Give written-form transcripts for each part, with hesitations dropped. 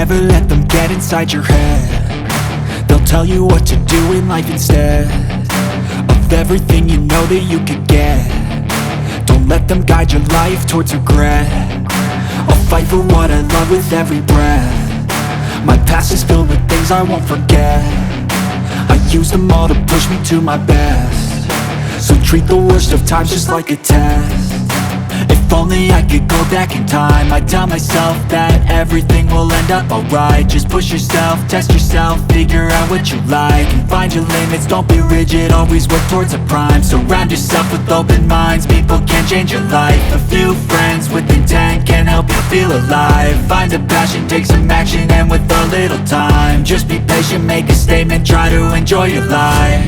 never let them get inside your head. They'll tell you what to do in life instead of everything you know that you could get. Don't let them guide your life towards regret. I'll fight for what I love with every breath. My past is filled with things I won't forget. I use them all to push me to my best. So treat the worst of times just like a test. If only I could go back in time, I'd tell myself that everything will end up alright. Just push yourself, test yourself, figure out what you like, and find your limits, don't be rigid, always work towards a prime. Surround yourself with open minds, people can change your life. A few friends with intent can help you feel alive. Find a passion, take some action, and with a little time, just be patient, make a statement, try to enjoy your life.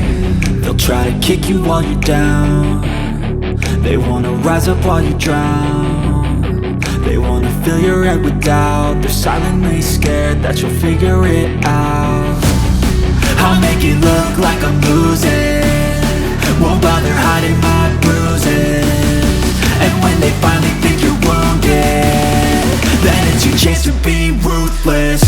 They'll try to kick you while you're down. They wanna rise up while you drown. They wanna fill your head with doubt. They're silently scared that you'll figure it out. I'll make it look like I'm losing, won't bother hiding my bruises. And when they finally think you're wounded, then it's your chance to be ruthless.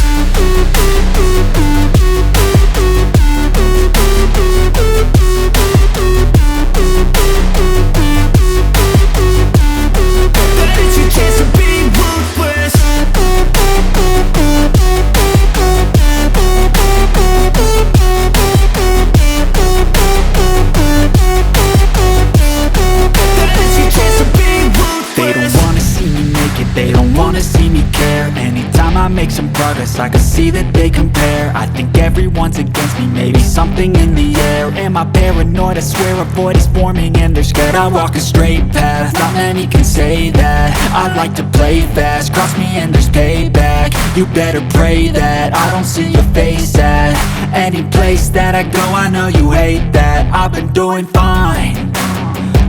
They don't wanna see me care. Anytime I make some progress, I can see that they compare. I think everyone's against me, maybe something in the air. Am I paranoid? I swear a void is forming and they're scared. I walk a straight path, not many can say that. I like to play fast, cross me and there's payback. You better pray that I don't see your face at any place that I go. I know you hate that. I've been doing fine,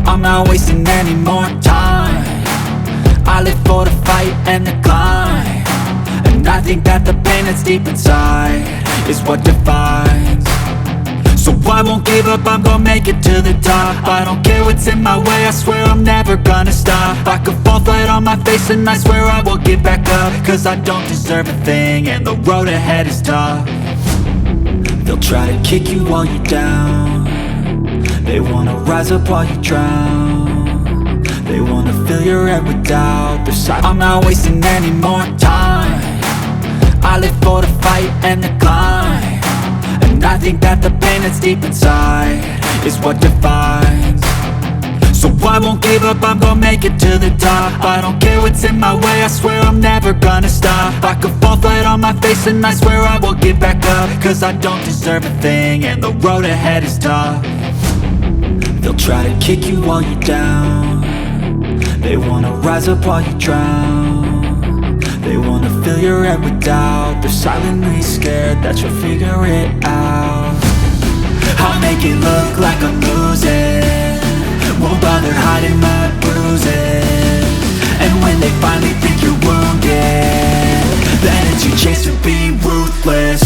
I'm not wasting any more time. I live for the fight and the climb, and I think that the pain that's deep inside is what defines. So I won't give up, I'm gonna make it to the top. I don't care what's in my way, I swear I'm never gonna stop. I could fall flat on my face and I swear I will get back up, cause I don't deserve a thing and the road ahead is tough. They'll try to kick you while you're down. They wanna rise up while you drown. They wanna fill your head with doubt. I'm not wasting any more time. I live for the fight and the climb, and I think that the pain that's deep inside is what defines. So I won't give up, I'm gonna make it to the top. I don't care what's in my way, I swear I'm never gonna stop. I could fall flat on my face and I swear I will get back up, cause I don't deserve a thing and the road ahead is tough. They'll try to kick you while you're down. They wanna rise up while you drown. They wanna fill your head with doubt. They're silently scared that you'll figure it out. I'll make it look like I'm losing, won't bother hiding my bruises. And when they finally think you're wounded, then it's your chance to be ruthless.